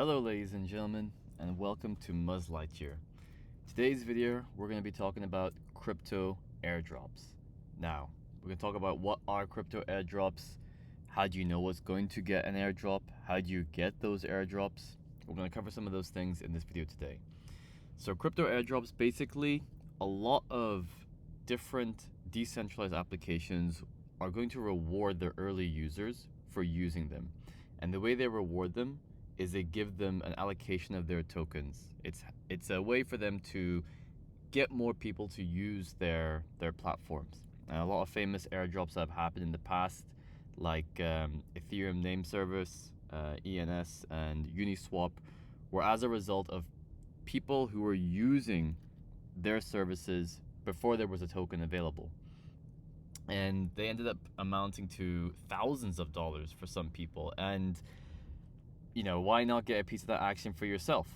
Hello ladies and gentlemen, and welcome to muzzlightyear. Today's video we're going to be talking about crypto airdrops. Now, we're going to talk about what are crypto airdrops, how do you know what's going to get an airdrop, how do you get those airdrops. We're going to cover some of those things in this video today. So crypto airdrops, basically a lot of different decentralized applications are going to reward their early users for using them. And the way they reward them is they give them an allocation of their tokens. It's a way for them to get more people to use their platforms. And a lot of famous airdrops that have happened in the past, like Ethereum name service, ENS, and Uniswap, were as a result of people who were using their services before there was a token available. And they ended up amounting to thousands of dollars for some people. And why not get a piece of that action for yourself?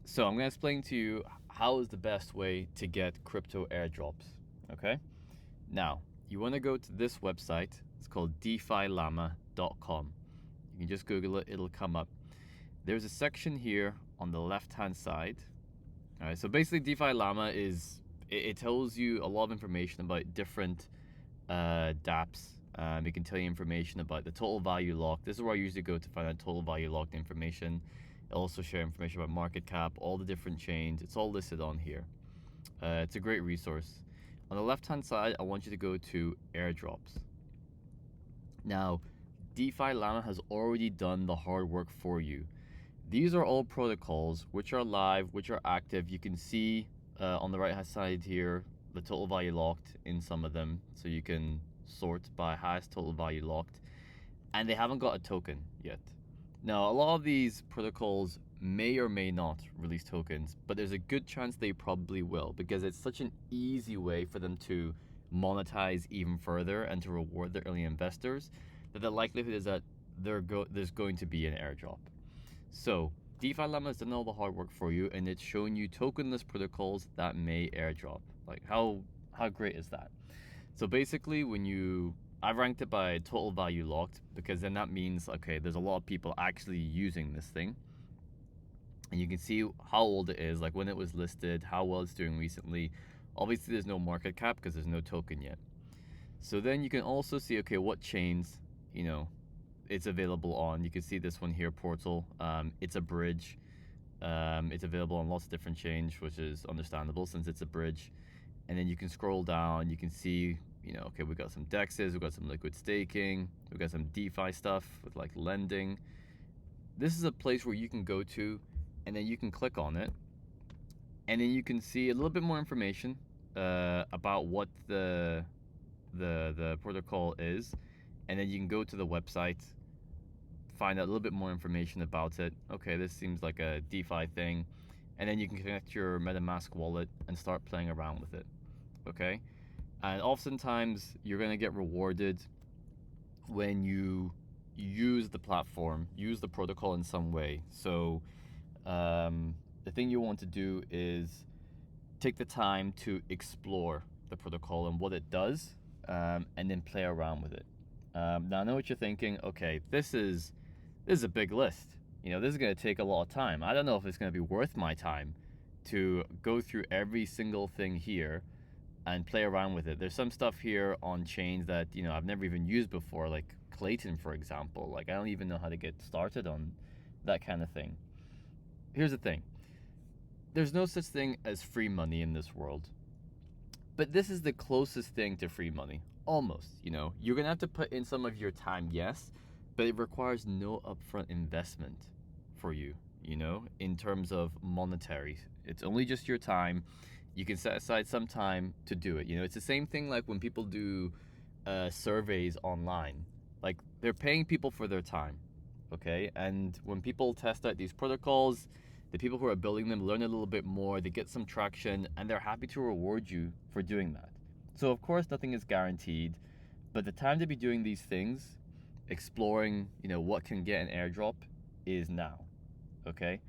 So I'm going to explain to you how is the best way to get crypto airdrops. Okay? Now, you want to go to this website. It's called DefiLlama.com. You can just Google it, it'll come up. There's a section here on the left-hand side. All right, so basically DefiLlama it tells you a lot of information about different dApps. It can tell you information about the total value locked. This is where I usually go to find out total value locked information. It'll also share information about market cap, all the different chains. It's all listed on here. It's a great resource. On the left-hand side, I want you to go to airdrops. Now, DefiLlama has already done the hard work for you. These are all protocols which are live, which are active. You can see on the right-hand side here the total value locked in some of them, so you can sort by highest total value locked, and they haven't got a token yet. Now, a lot of these protocols may or may not release tokens, but there's a good chance they probably will, because it's such an easy way for them to monetize even further and to reward the early investors that the likelihood is that there's going to be an airdrop. So DefiLlama has done all the hard work for you, and it's showing you tokenless protocols that may airdrop. Like, how great is that? So basically, I've ranked it by total value locked, because then that means, okay, there's a lot of people actually using this thing. And you can see how old it is, like when it was listed, how well it's doing recently. Obviously, there's no market cap because there's no token yet. So then you can also see, okay, what chains, it's available on. You can see this one here, Portal. It's a bridge. It's available on lots of different chains, which is understandable since it's a bridge. And then you can scroll down, you can see, okay, we got some DEXs, we got some liquid staking, we got some DeFi stuff with like lending. This is a place where you can go to, and then you can click on it, and then you can see a little bit more information about what the protocol is, and then you can go to the website, find out a little bit more information about it. Okay, this seems like a DeFi thing, and then you can connect your MetaMask wallet and start playing around with it. Okay, and oftentimes you're going to get rewarded when you use the platform, use the protocol in some way. So the thing you want to do is take the time to explore the protocol and what it does, and then play around with it. Now I know what you're thinking. Okay, this is a big list. This is going to take a lot of time. I don't know if it's going to be worth my time to go through every single thing here and play around with it. There's some stuff here on chains that I've never even used before, like Clayton, for example. Like, I don't even know how to get started on that kind of thing. Here's the thing. There's no such thing as free money in this world. But this is the closest thing to free money. Almost, You're going to have to put in some of your time, yes, but it requires no upfront investment for you, in terms of monetary. It's only just your time. You can set aside some time to do it. It's the same thing like when people do surveys online. Like, they're paying people for their time, okay? And when people test out these protocols, the people who are building them learn a little bit more, they get some traction, and they're happy to reward you for doing that. So of course, nothing is guaranteed, but the time to be doing these things, exploring, what can get an airdrop, is now, okay?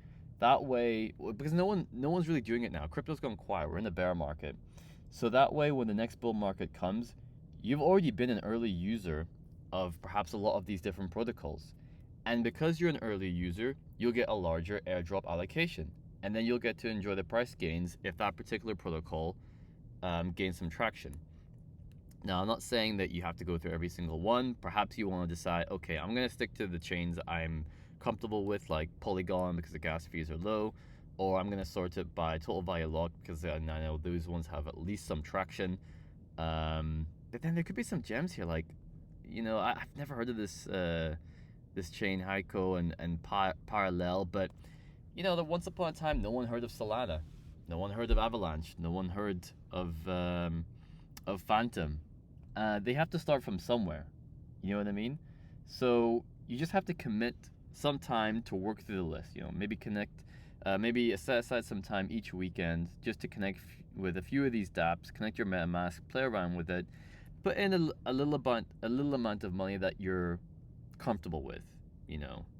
That way, because no one's really doing it now. Crypto's gone quiet. We're in the bear market. So that way, when the next bull market comes, you've already been an early user of perhaps a lot of these different protocols. And because you're an early user, you'll get a larger airdrop allocation. And then you'll get to enjoy the price gains if that particular protocol gains some traction. Now, I'm not saying that you have to go through every single one. Perhaps you want to decide, okay, I'm going to stick to the chains I'm comfortable with, like Polygon because the gas fees are low, or I'm going to sort it by total value locked because I know those ones have at least some traction. But then there could be some gems here, like, I've never heard of this chain Heiko and Parallel, but that once upon a time, no one heard of Solana, no one heard of Avalanche, no one heard of Phantom. They have to start from somewhere. You know what I mean? So you just have to commit some time to work through the list. Maybe set aside some time each weekend just to connect with a few of these dApps, connect your MetaMask, play around with it, put in a little amount of money that you're comfortable with.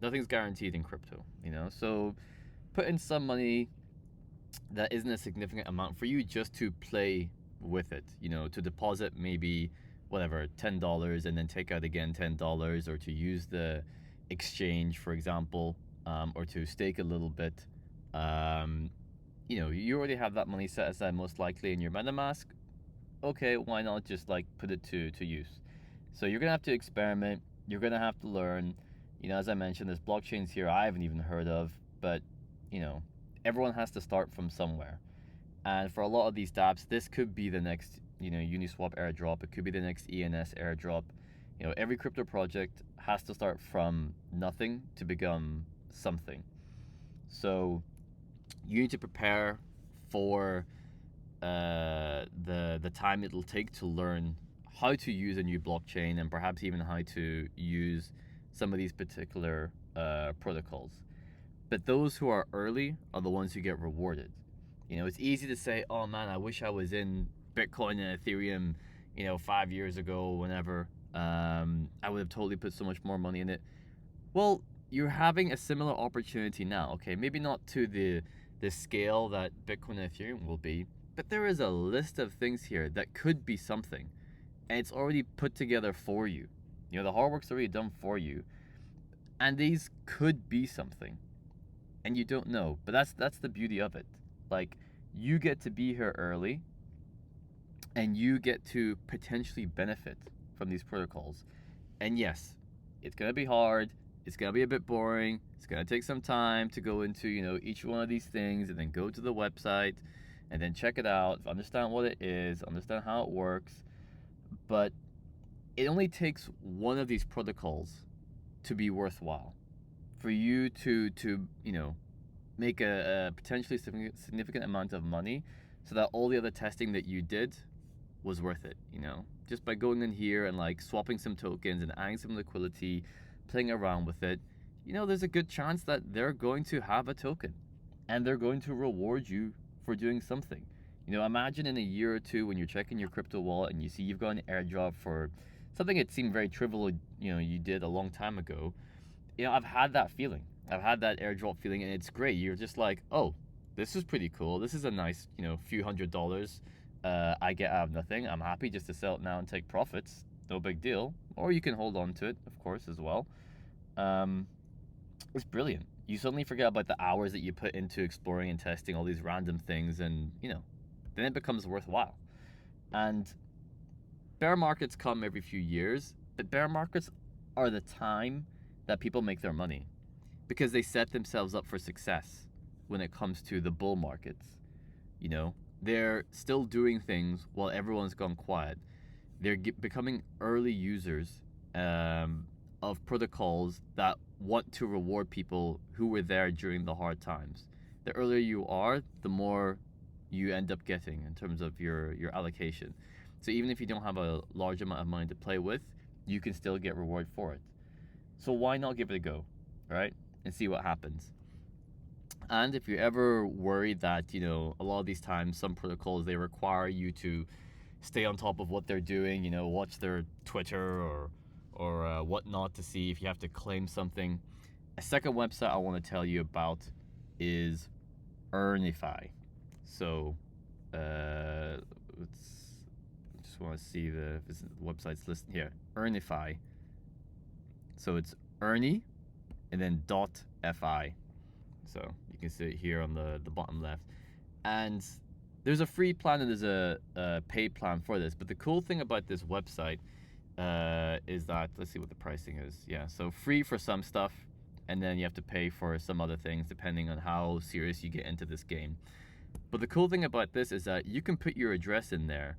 Nothing's guaranteed in crypto. So put in some money that isn't a significant amount for you just to play with it, to deposit maybe whatever $10 and then take out again $10, or to use the exchange, for example, or to stake a little bit. You already have that money set aside most likely in your MetaMask. Okay, why not just like put it to use? So you're gonna have to experiment, you're gonna have to learn. As I mentioned, there's blockchains here I haven't even heard of, but everyone has to start from somewhere. And for a lot of these dApps, this could be the next, Uniswap airdrop. It could be the next ENS airdrop. Every crypto project has to start from nothing to become something. So you need to prepare for the time it'll take to learn how to use a new blockchain, and perhaps even how to use some of these particular protocols. But those who are early are the ones who get rewarded. It's easy to say, oh man, I wish I was in Bitcoin and Ethereum, 5 years ago, whenever. I would have totally put so much more money in it. Well, you're having a similar opportunity now, okay? Maybe not to the scale that Bitcoin and Ethereum will be, but there is a list of things here that could be something. And it's already put together for you. The hard work's already done for you. And these could be something. And you don't know. But that's the beauty of it. Like, you get to be here early, and you get to potentially benefit from these protocols. And yes, it's gonna be hard, it's gonna be a bit boring, it's gonna take some time to go into each one of these things, and then go to the website and then check it out, understand what it is, understand how it works. But it only takes one of these protocols to be worthwhile for you to make a potentially significant amount of money, so that all the other testing that you did was worth it. Just by going in here and like swapping some tokens and adding some liquidity, playing around with it, there's a good chance that they're going to have a token and they're going to reward you for doing something. Imagine in a year or two when you're checking your crypto wallet and you see you've got an airdrop for something that seemed very trivial, you did a long time ago. I've had that feeling. I've had that airdrop feeling, and it's great. You're just like, oh, this is pretty cool. This is a nice, few $100 I get out of nothing. I'm happy just to sell it now and take profits. No big deal. Or you can hold on to it, of course, as well. It's brilliant. You suddenly forget about the hours that you put into exploring and testing all these random things, and, then it becomes worthwhile. And bear markets come every few years, but bear markets are the time that people make their money, because they set themselves up for success when it comes to the bull markets. They're still doing things while everyone's gone quiet. They're becoming early users of protocols that want to reward people who were there during the hard times. The earlier you are, the more you end up getting in terms of your allocation. So even if you don't have a large amount of money to play with, you can still get reward for it. So why not give it a go, right? And see what happens. And if you're ever worried that, a lot of these times, some protocols, they require you to stay on top of what they're doing, watch their Twitter or whatnot to see if you have to claim something. A second website I want to tell you about is EarniFi. So, just want to see the website's listed here. EarniFi. So it's Ernie, and then .fi. So you can see it here on the bottom left. And there's a free plan and there's a paid plan for this. But the cool thing about this website is that, let's see what the pricing is. Yeah, so free for some stuff, and then you have to pay for some other things depending on how serious you get into this game. But the cool thing about this is that you can put your address in there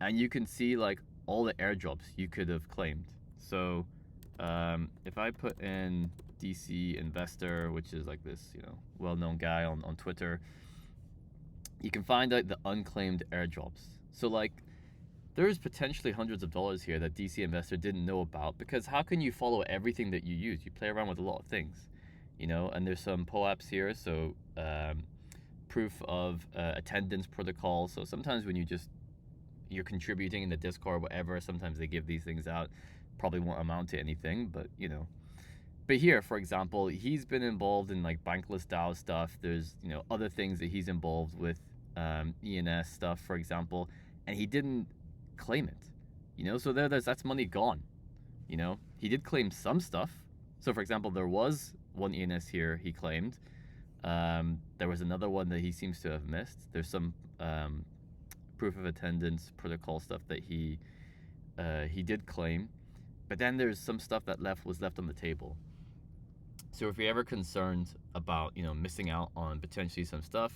and you can see like all the airdrops you could have claimed. So if I put in DC investor, which is like this, you know, well-known guy on Twitter, you can find out the unclaimed airdrops. So like there's potentially hundreds of dollars here that DC investor didn't know about, because how can you follow everything that you use? You play around with a lot of things, you know, and there's some POAPs here. So proof of attendance protocol. So sometimes when you're contributing in the Discord or whatever, sometimes they give these things out. Probably won't amount to anything, but you know. But here, for example, he's been involved in like bankless DAO stuff. There's, you know, other things that he's involved with, ENS stuff, for example, and he didn't claim it, you know. So that's money gone, you know. He did claim some stuff. So for example, there was one ENS here he claimed. There was another one that he seems to have missed. There's some proof of attendance protocol stuff that he did claim, but then there's some stuff that was left on the table. So if you're ever concerned about, you know, missing out on potentially some stuff,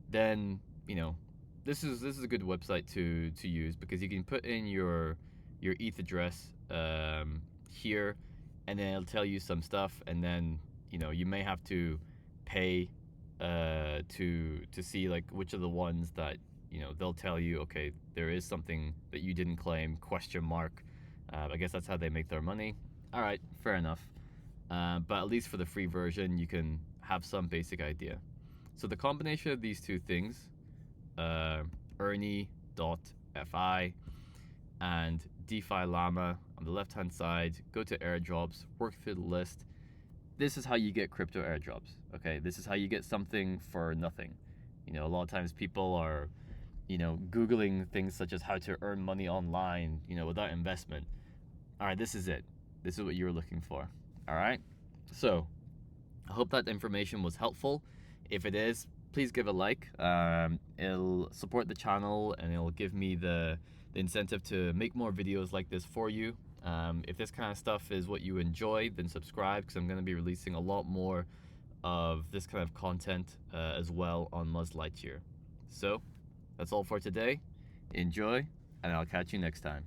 then, you know, this is a good website to use, because you can put in your ETH address here, and then it'll tell you some stuff, and then, you know, you may have to pay to see like which of the ones that, you know, they'll tell you, okay, there is something that you didn't claim, question mark. I guess that's how they make their money. All right, fair enough. But at least for the free version, you can have some basic idea. So the combination of these two things, EarniFi and DefiLlama on the left-hand side, go to airdrops, work through the list. This is how you get crypto airdrops, okay? This is how you get something for nothing. You know, a lot of times people are, you know, Googling things such as how to earn money online, you know, without investment. All right, this is it. This is what you were looking for. All right. So I hope that information was helpful. If it is, please give a like. It'll support the channel and it'll give me the incentive to make more videos like this for you. If this kind of stuff is what you enjoy, then subscribe, because I'm going to be releasing a lot more of this kind of content as well on muzzlightyear. So that's all for today. Enjoy, and I'll catch you next time.